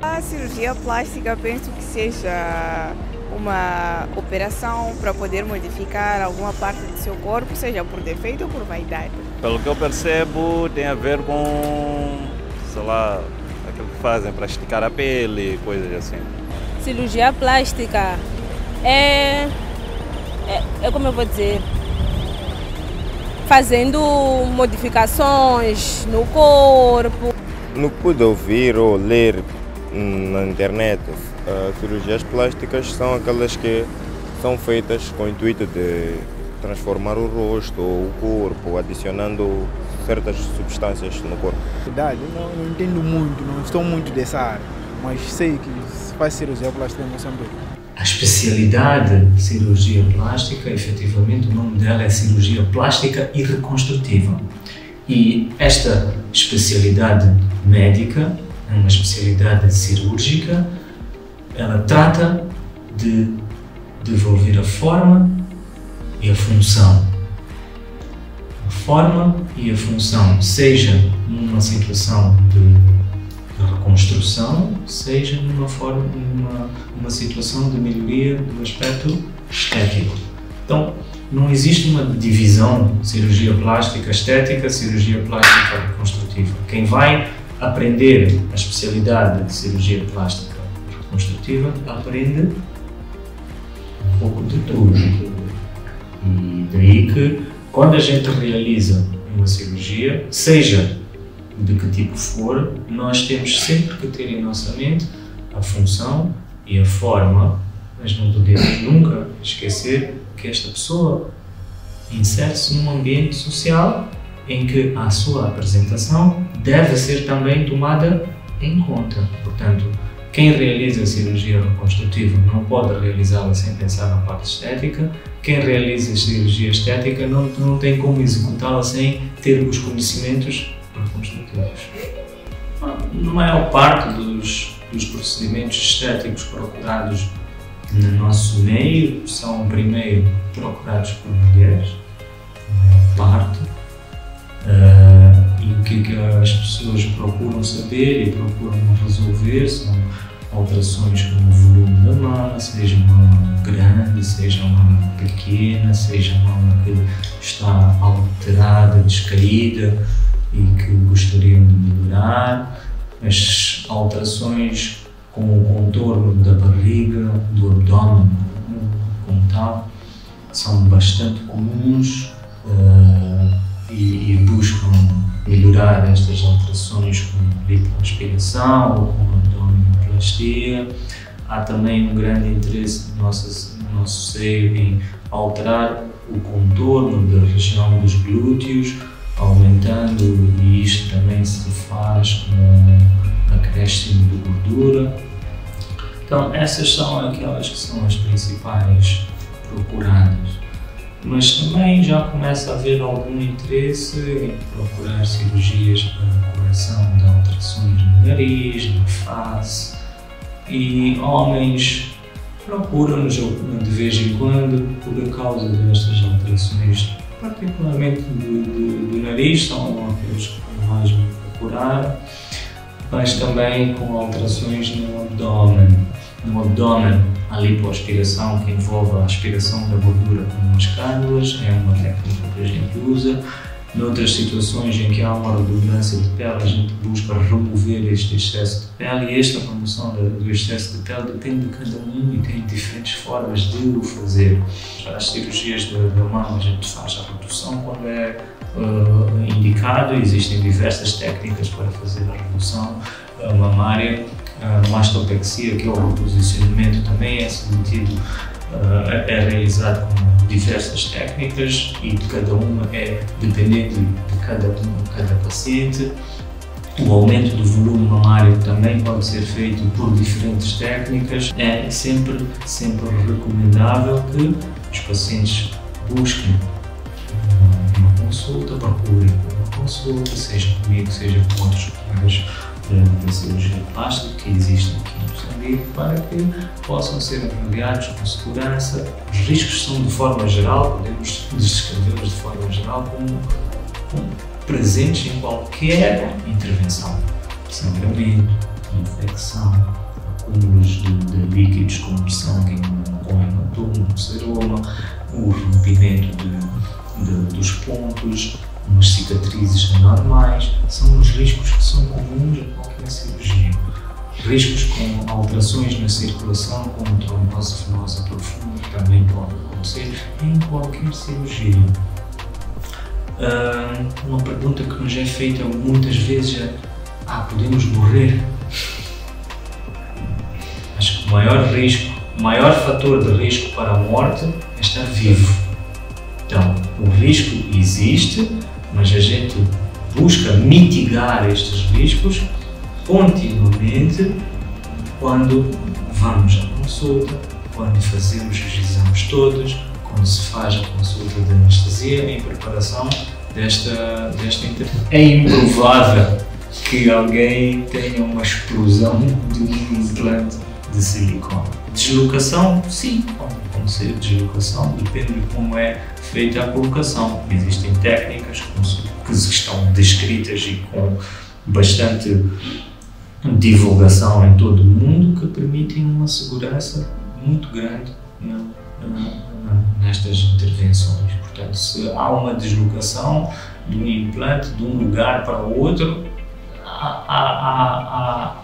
A cirurgia plástica penso que seja uma operação para poder modificar alguma parte do seu corpo, seja por defeito ou por vaidade. Pelo que eu percebo, tem a ver com, sei lá, aquilo que fazem para esticar a pele, coisas assim. Cirurgia plástica é como eu vou dizer, fazendo modificações no corpo. No que pude ouvir ou ler na internet, cirurgias plásticas são aquelas que são feitas com o intuito de transformar o rosto ou o corpo, adicionando certas substâncias no corpo. Verdade, não entendo muito, não estou muito dessa área, mas sei que se faz cirurgia plástica em Moçambique. A especialidade de cirurgia plástica, efetivamente, o nome dela é cirurgia plástica e reconstrutiva. E esta especialidade médica, é uma especialidade cirúrgica, ela trata de devolver a forma e a função. A forma e a função, seja numa situação de reconstrução, seja numa situação de melhoria do aspecto estético. Então, não existe uma divisão cirurgia plástica estética, cirurgia plástica reconstrutiva. Quem vai aprender a especialidade de cirurgia plástica reconstrutiva aprende um pouco de tudo. E daí que, quando a gente realiza uma cirurgia, seja de que tipo for, nós temos sempre que ter em nossa mente a função e a forma, mas não podemos nunca esquecer que esta pessoa insere-se num ambiente social em que a sua apresentação deve ser também tomada em conta. Portanto, quem realiza a cirurgia reconstrutiva não pode realizá-la sem pensar na parte estética. Quem realiza a cirurgia estética não tem como executá-la sem ter os conhecimentos reconstrutivos. Na maior parte dos procedimentos estéticos procurados no nosso meio são primeiro procurados por mulheres, a maior parte, e o que as pessoas procuram saber e procuram resolver são alterações como o volume da mama, seja uma mama grande, seja uma mama pequena, seja uma mama que está alterada, descaída e que gostariam de melhorar, as alterações com o contorno da barriga, do abdômen como tal, são bastante comuns e buscam melhorar estas alterações com lipoaspiração ou com abdominoplastia. Há também um grande interesse no nosso seio em alterar o contorno da região dos glúteos, aumentando, e isto também se faz com acréscimo de gordura. Então, essas são aquelas que são as principais procuradas. Mas também já começa a haver algum interesse em procurar cirurgias para correção de alterações no nariz, na face, e homens procuram-nos de vez em quando por causa destas alterações, particularmente do nariz, são aqueles que mais me procuraram, mas também com alterações no abdômen. No abdômen, a lipoaspiração, que envolve a aspiração da gordura com as cânulas, é uma técnica que a gente usa. Noutras situações em que há uma redundância de pele, a gente busca remover este excesso de pele, e esta remoção do excesso de pele depende de cada um e tem diferentes formas de o fazer. Para as cirurgias da mama, a gente faz a redução quando é indicado. Existem diversas técnicas para fazer a redução mamária. A mastopexia, que é o reposicionamento, também é submetido, é realizado com diversas técnicas, e de cada uma é dependente de cada paciente. O aumento do volume mamário também pode ser feito por diferentes técnicas. É sempre recomendável que os pacientes busquem uma consulta, procurem uma consulta, seja comigo, seja com outros colegas da cirurgia plástica que existem aqui em Moçambique, para que possam ser avaliados com segurança. Os riscos são de forma geral, podemos descrevê-los de forma geral como presentes em qualquer intervenção. Sangramento, infecção, acúmulos de líquidos como sangue com hematoma, seroma, o rompimento dos pontos, umas cicatrizes anormais, são os riscos que são comuns a qualquer cirurgia. Riscos com alterações na circulação, como trombose venosa profunda, também pode acontecer em qualquer cirurgia. Uma pergunta que nos é feita muitas vezes é: podemos morrer? Acho que o maior fator de risco para a morte é estar vivo. Então, o risco existe, mas a gente busca mitigar estes riscos continuamente quando vamos à consulta, quando fazemos os exames todos, quando se faz a consulta de anestesia em preparação desta intervenção. É improvável que alguém tenha uma explosão de um implante de silicone. Deslocação, sim, pode acontecer deslocação, depende de como é feita a colocação. Existem técnicas que estão descritas e com bastante divulgação em todo o mundo que permitem uma segurança muito grande nestas intervenções. Portanto, se há uma deslocação de um implante de um lugar para o outro, há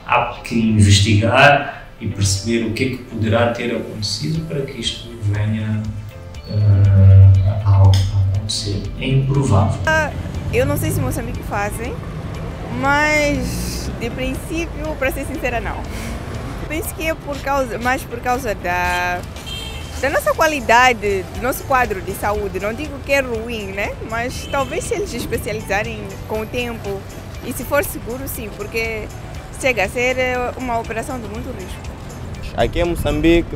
que investigar e perceber o que é que poderá ter acontecido para que isto venha a acontecer. É improvável. Eu não sei se Moçambique fazem, mas de princípio, para ser sincera, não. Penso que é mais por causa da nossa qualidade, do nosso quadro de saúde. Não digo que é ruim, né? Mas talvez se eles especializarem com o tempo e se for seguro, sim, porque chega a ser uma operação de muito risco. Aqui em Moçambique,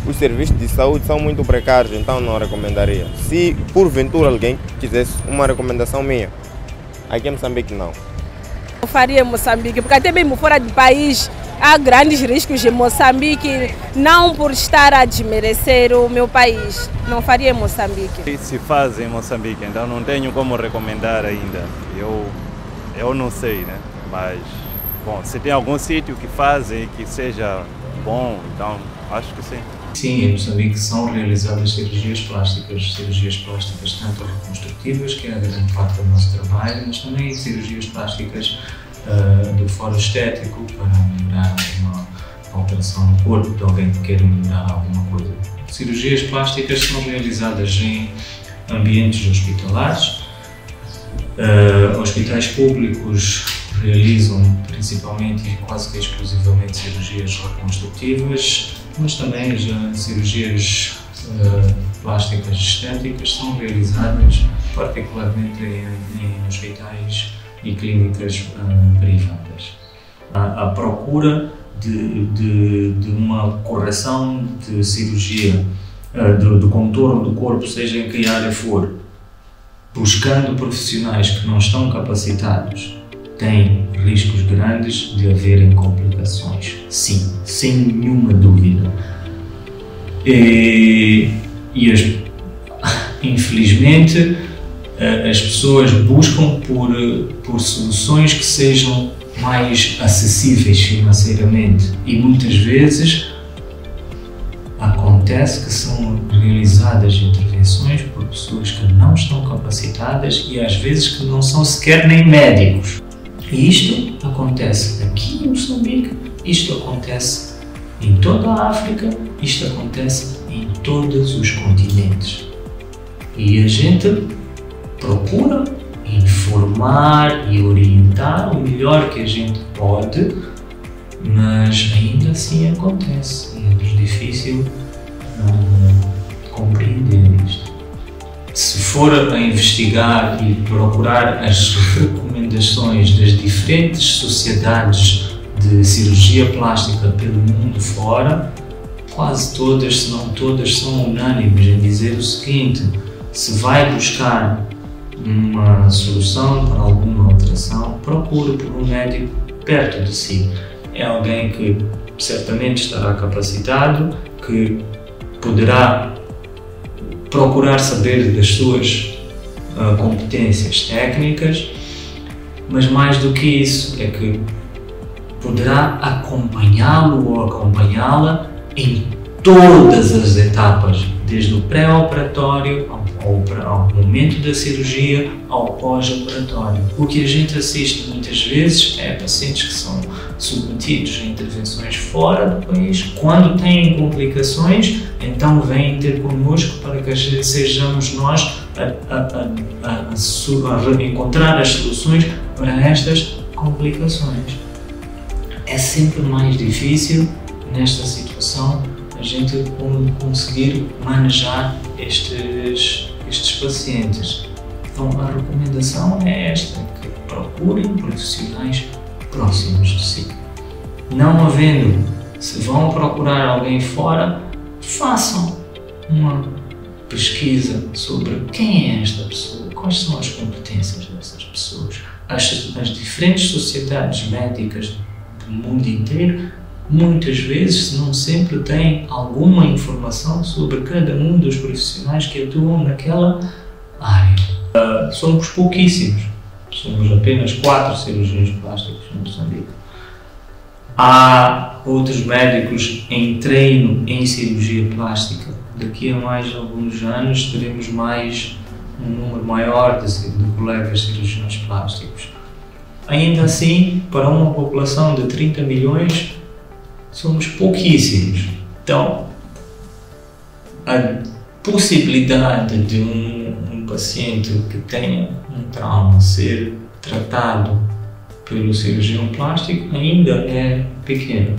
os serviços de saúde são muito precários, então não recomendaria. Se porventura alguém quisesse uma recomendação minha, aqui em Moçambique não. Eu faria em Moçambique, porque até mesmo fora do país há grandes riscos em Moçambique, não por estar a desmerecer o meu país. Não faria em Moçambique. Se faz em Moçambique, então não tenho como recomendar ainda. Eu não sei, né? Mas, bom, se tem algum sítio que fazem que seja bom, então acho que sim. Sim, em Moçambique são realizadas cirurgias plásticas tanto reconstrutivas, que é a grande parte do nosso trabalho, mas também cirurgias plásticas do foro estético, para melhorar uma alteração no corpo de alguém que queira melhorar alguma coisa. Cirurgias plásticas são realizadas em ambientes hospitalares. Hospitais públicos realizam principalmente e quase que exclusivamente cirurgias reconstrutivas, mas também as cirurgias plásticas estéticas são realizadas particularmente em hospitais e clínicas privadas. A procura de uma correção de cirurgia do contorno do corpo, seja em que área for, buscando profissionais que não estão capacitados, tem riscos grandes de haverem complicações, sim, sem nenhuma dúvida. Infelizmente, as pessoas buscam por soluções que sejam mais acessíveis financeiramente e muitas vezes acontece que são realizadas intervenções por pessoas que não estão capacitadas e às vezes que não são sequer nem médicos. E isto acontece aqui em Moçambique, isto acontece em toda a África, isto acontece em todos os continentes. E a gente procura informar e orientar o melhor que a gente pode, mas ainda assim acontece e é difícil compreender isto. Se for a investigar e procurar as recomendações das diferentes sociedades de cirurgia plástica pelo mundo fora, quase todas, se não todas, são unânimes em dizer o seguinte: se vai buscar uma solução para alguma alteração, procure por um médico perto de si. É alguém que certamente estará capacitado, que poderá procurar saber das suas competências técnicas, mas mais do que isso, é que poderá acompanhá-lo ou acompanhá-la em todas as etapas, desde o pré-operatório ao momento da cirurgia, ao pós-operatório. O que a gente assiste muitas vezes é pacientes que são submetidos a intervenções fora do país, quando têm complicações, então vêm ter connosco para que sejamos nós a encontrar as soluções para estas complicações. É sempre mais difícil nesta situação a gente conseguir manejar estes pacientes. Então a recomendação é esta, que procurem profissionais próximos de si. Não havendo, se vão procurar alguém fora, façam uma pesquisa sobre quem é esta pessoa, quais são as competências dessas pessoas. As diferentes sociedades médicas do mundo inteiro muitas vezes, se não sempre, têm alguma informação sobre cada um dos profissionais que atuam naquela área. Somos pouquíssimos, somos apenas 4 cirurgiões plásticos em Moçambique. Há outros médicos em treino em cirurgia plástica. Daqui a mais alguns anos teremos um número maior de colegas cirurgiões plásticos. Ainda assim, para uma população de 30 milhões, somos pouquíssimos. Então, a possibilidade de um paciente que tenha um trauma ser tratado pelo cirurgião plástico ainda é pequeno.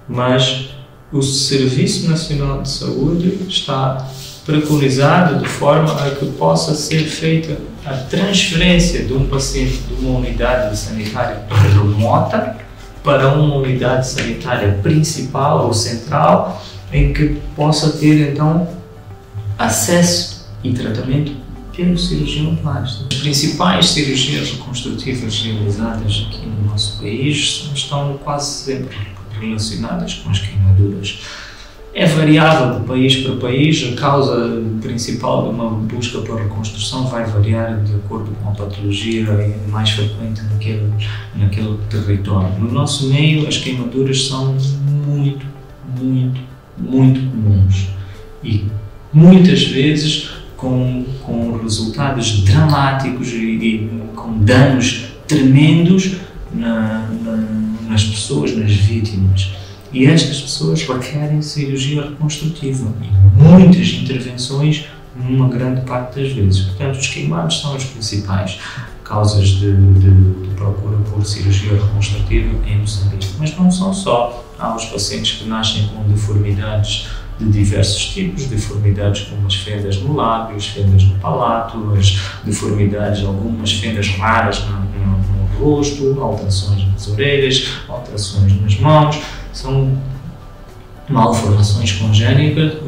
Mas o Serviço Nacional de Saúde está preconizado de forma a que possa ser feita a transferência de um paciente de uma unidade sanitária remota para uma unidade sanitária principal ou central, em que possa ter então acesso e tratamento pelo cirurgião plástico. As principais cirurgias reconstrutivas realizadas aqui no nosso país estão quase sempre relacionadas com as queimaduras. É variável de país para país, a causa principal de uma busca por reconstrução vai variar de acordo com a patologia mais frequente naquele território. No nosso meio, as queimaduras são muito comuns e muitas vezes com resultados dramáticos e com danos tremendos nas pessoas, nas vítimas. E estas pessoas requerem cirurgia reconstrutiva e muitas intervenções numa grande parte das vezes. Portanto, os queimados são as principais causas de procura por cirurgia reconstrutiva em Moçambique. Mas não são só. Há os pacientes que nascem com deformidades de diversos tipos, deformidades como as fendas no lábio, as fendas no palato, as deformidades, algumas fendas raras no rosto, alterações nas orelhas, alterações nas mãos. São malformações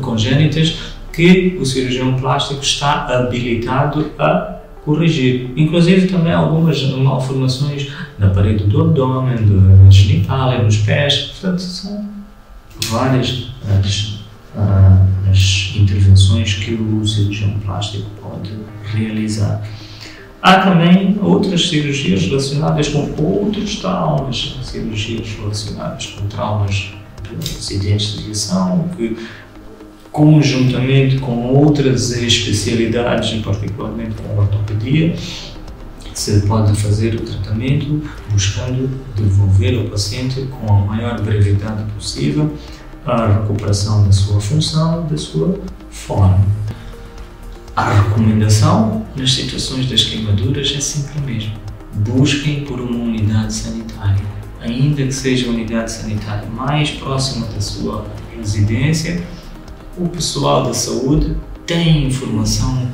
congénitas que o cirurgião plástico está habilitado a corrigir. Inclusive também algumas malformações na parede do abdômen, da genitália, nos pés. Portanto, são várias as intervenções que o cirurgião plástico pode realizar. Há também outras cirurgias relacionadas com outros traumas, cirurgias relacionadas com traumas de acidentes de aviação, que conjuntamente com outras especialidades, e particularmente com a ortopedia, se pode fazer o tratamento buscando devolver ao paciente com a maior brevidade possível a recuperação da sua função, da sua forma. A recomendação nas situações das queimaduras é sempre a mesma. Busquem por uma unidade sanitária, ainda que seja a unidade sanitária mais próxima da sua residência. O pessoal da saúde tem informação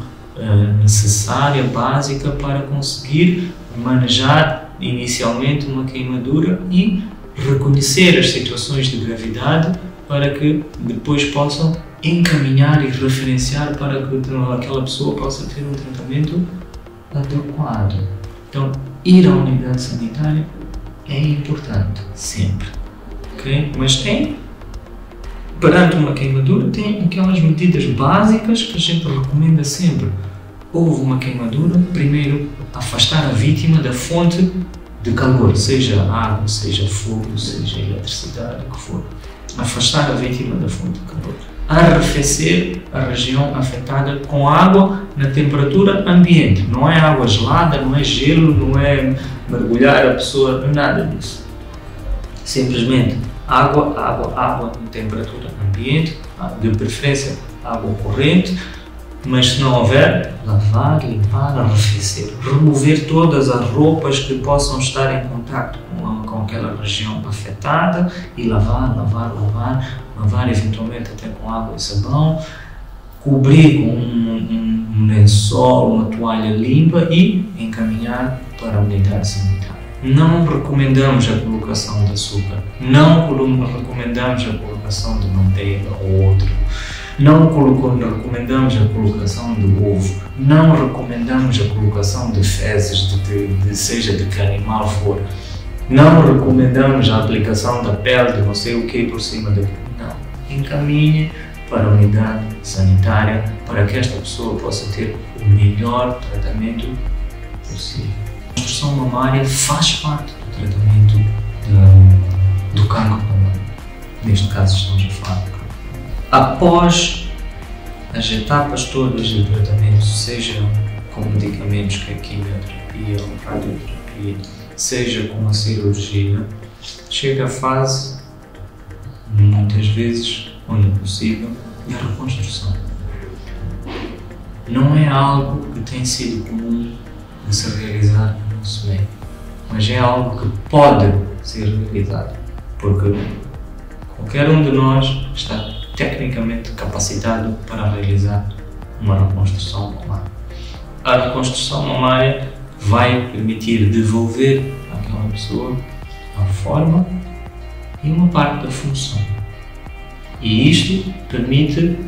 necessária, básica, para conseguir manejar inicialmente uma queimadura e reconhecer as situações de gravidade para que depois possam encaminhar e referenciar para que aquela pessoa possa ter um tratamento adequado. Então, ir à unidade sanitária é importante, sempre. Okay? Mas perante uma queimadura, tem aquelas medidas básicas que a gente recomenda sempre. Houve uma queimadura, primeiro afastar a vítima da fonte de calor, seja água, seja fogo, seja eletricidade, o que for. Afastar a vítima da fonte de calor. Arrefecer a região afetada com água na temperatura ambiente. Não é água gelada, não é gelo, não é mergulhar a pessoa, nada disso. Simplesmente água em temperatura ambiente, de preferência água corrente, mas se não houver, lavar, limpar, arrefecer. Remover todas as roupas que possam estar em contato com aquela região afetada e lavar eventualmente até com água e sabão, cobrir com um lençol, uma toalha limpa e encaminhar para a unidade sanitária. Não recomendamos a colocação de açúcar, não recomendamos a colocação de manteiga ou outro, não recomendamos a colocação de ovo, não recomendamos a colocação de fezes, seja de que animal for, não recomendamos a aplicação da pele de não sei o que por cima daquilo. Não, encaminhe para a unidade sanitária para que esta pessoa possa ter o melhor tratamento possível. A reconstrução mamária faz parte do tratamento do cancro mamário. Neste caso estamos a falar de cancro. Após as etapas todas de tratamento, seja com medicamentos que é a quimioterapia ou radioterapia, seja com a cirurgia, chega a fase, muitas vezes, quando é possível, da reconstrução. Não é algo que tem sido comum de se realizar no nosso meio, mas é algo que pode ser realizado, porque qualquer um de nós está tecnicamente capacitado para realizar uma reconstrução mamária. A reconstrução mamária vai permitir devolver àquela pessoa a forma e uma parte da função. E isto permite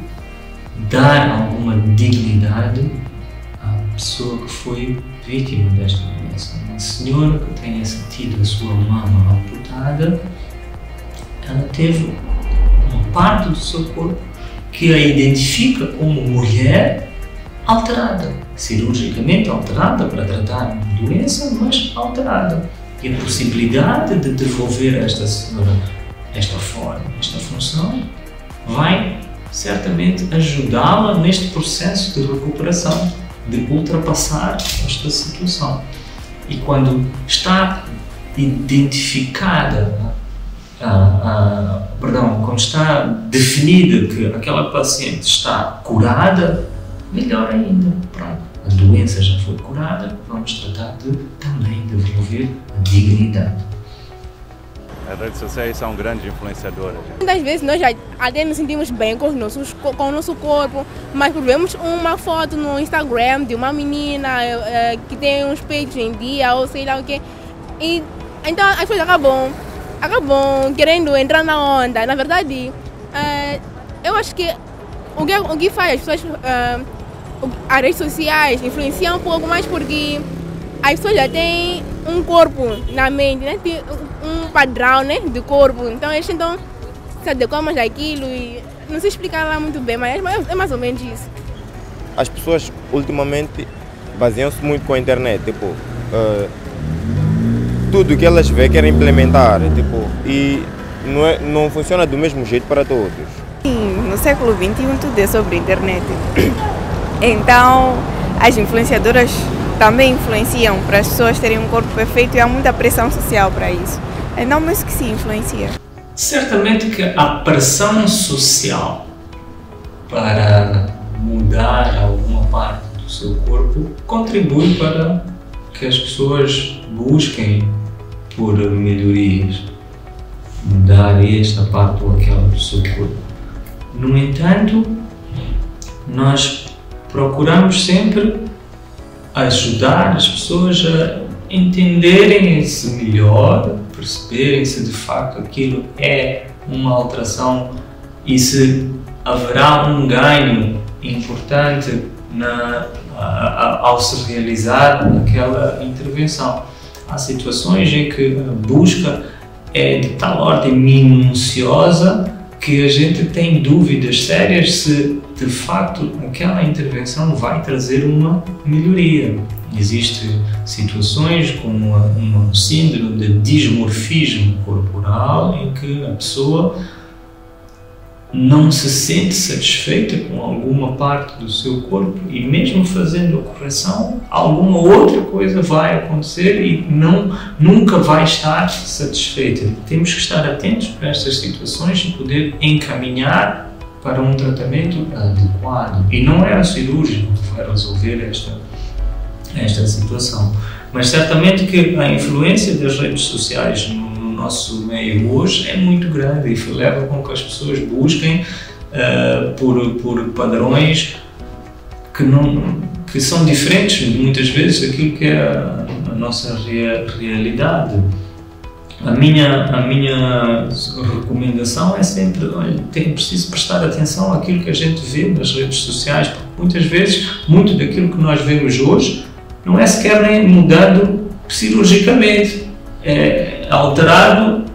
dar alguma dignidade à pessoa que foi vítima desta doença. Uma senhora que tenha tido a sua mama amputada, ela teve uma parte do seu corpo que a identifica como mulher alterada, cirurgicamente alterada para tratar uma doença, mas alterada. E a possibilidade de devolver a esta senhora esta forma, esta função, vai certamente ajudá-la neste processo de recuperação, de ultrapassar esta situação. E quando está identificada, quando está definido que aquela paciente está curada, melhor ainda. Pronto, a doença já foi curada, vamos tratar de também devolver a dignidade. As redes sociais são grandes influenciadoras. Muitas vezes nós até nos sentimos bem com o nosso corpo, mas por vermos uma foto no Instagram de uma menina que tem uns peitos em dia ou sei lá o que, e então as pessoas acabam querendo entrar na onda. Na verdade, eu acho que o que faz as pessoas, as redes sociais influenciam um pouco mais porque as pessoas já têm um corpo na mente, né? Tem um padrão, né, de corpo, então eles tentam se adequar mais daquilo e não sei explicar lá muito bem, mas é mais ou menos isso. As pessoas ultimamente baseiam-se muito com a internet, tipo, tudo que elas vê querem implementar, tipo, e não funciona do mesmo jeito para todos. Sim, no século XXI tudo é sobre internet. Então, as influenciadoras também influenciam para as pessoas terem um corpo perfeito e há muita pressão social para isso. Então, mas que se influencia. Certamente que a pressão social para mudar alguma parte do seu corpo contribui para que as pessoas busquem por melhorias, mudar esta parte ou aquela do seu corpo. No entanto, nós procuramos sempre ajudar as pessoas a entenderem-se melhor, perceberem se de facto aquilo é uma alteração e se haverá um ganho importante ao se realizar aquela intervenção. Há situações em que a busca é de tal ordem minuciosa que a gente tem dúvidas sérias se de facto aquela intervenção vai trazer uma melhoria. Existem situações como uma síndrome de dismorfismo corporal em que a pessoa não se sente satisfeita com alguma parte do seu corpo e mesmo fazendo a correção, alguma outra coisa vai acontecer e nunca vai estar satisfeita. Temos que estar atentos para estas situações e poder encaminhar para um tratamento adequado. E não é o cirúrgico que vai resolver esta situação. Mas certamente que a influência das redes sociais no nosso meio hoje é muito grande e leva com que as pessoas busquem por padrões que são diferentes muitas vezes daquilo que é a nossa realidade. A minha recomendação é sempre, olha, preciso prestar atenção àquilo que a gente vê nas redes sociais, porque muitas vezes, muito daquilo que nós vemos hoje não é sequer nem mudado cirurgicamente, é alterado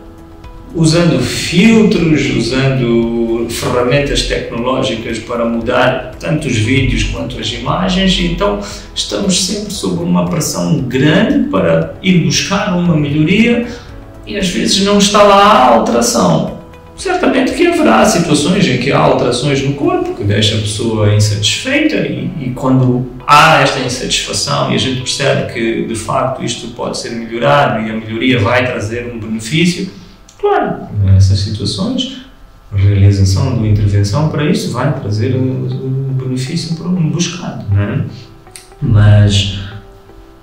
usando filtros, usando ferramentas tecnológicas para mudar tanto os vídeos quanto as imagens, e então estamos sempre sob uma pressão grande para ir buscar uma melhoria e às vezes não está lá a alteração. Certamente que haverá situações em que há alterações no corpo que deixa a pessoa insatisfeita e quando há esta insatisfação e a gente percebe que de facto isto pode ser melhorado e a melhoria vai trazer um benefício, claro, nessas situações a realização da intervenção para isso vai trazer o benefício buscado, não é? Mas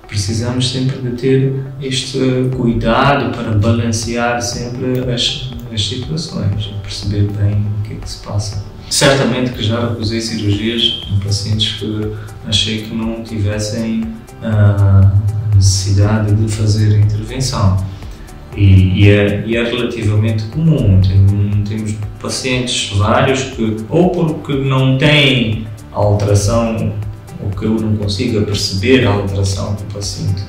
precisamos sempre de ter este cuidado para balancear sempre as situações e perceber bem o que é que se passa. Certamente que já recusei cirurgias em pacientes que achei que não tivessem a necessidade de fazer intervenção. E é relativamente comum. Temos pacientes vários que, ou porque não têm alteração, ou que eu não consiga perceber a alteração que o paciente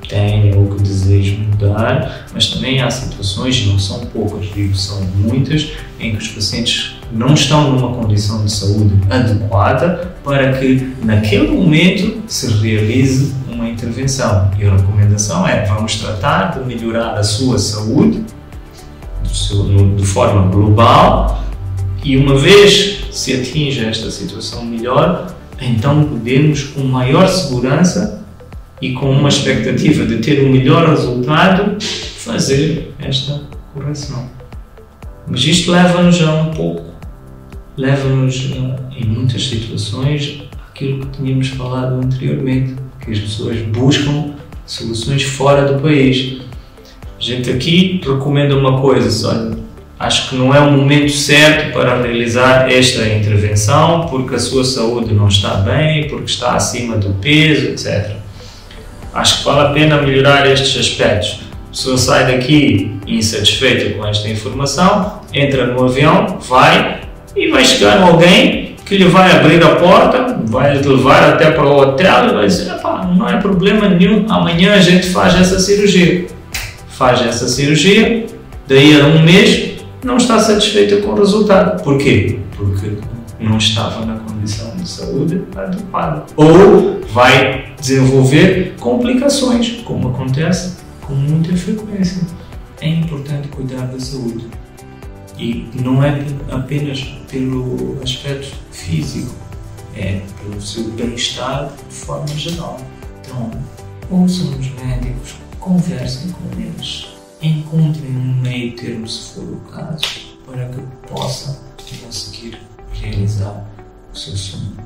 tem ou que deseja mudar, mas também há situações, não são poucas, digo, são muitas, em que os pacientes não estão numa condição de saúde adequada para que naquele momento se realize uma intervenção. E a recomendação é, vamos tratar de melhorar a sua saúde de forma global e uma vez se atinge esta situação melhor, então podemos com maior segurança e com uma expectativa de ter um melhor resultado, fazer esta correção. Mas isto leva-nos a um pouco, leva-nos em muitas situações àquilo que tínhamos falado anteriormente, que as pessoas buscam soluções fora do país. A gente aqui recomenda uma coisa, olha, acho que não é o momento certo para realizar esta intervenção porque a sua saúde não está bem, porque está acima do peso, etc. Acho que vale a pena melhorar estes aspectos. A pessoa sai daqui insatisfeita com esta informação, entra no avião, vai e vai chegar alguém que lhe vai abrir a porta, vai lhe levar até para o hotel e vai dizer, não é problema nenhum, amanhã a gente faz essa cirurgia. Faz essa cirurgia, daí a um mês não está satisfeita com o resultado. Porquê? Porque não estava na condição de saúde adequada. Ou vai desenvolver complicações, como acontece com muita frequência. É importante cuidar da saúde. E não é apenas pelo aspecto físico, é pelo seu bem-estar de forma geral. Então, ouçam os médicos, conversem com eles, encontrem um meio termo, se for o caso, para que possa conseguir realizar o seu sonho.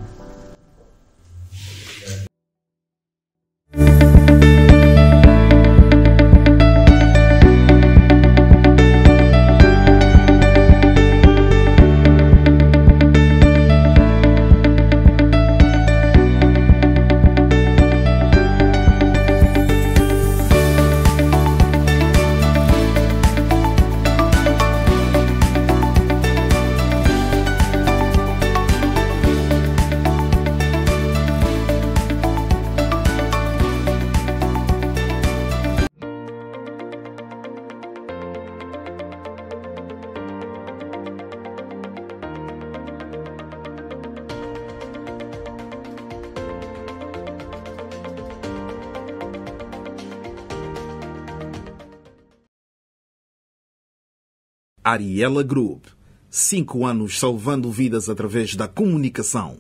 Ariela Group. 5 anos salvando vidas através da comunicação.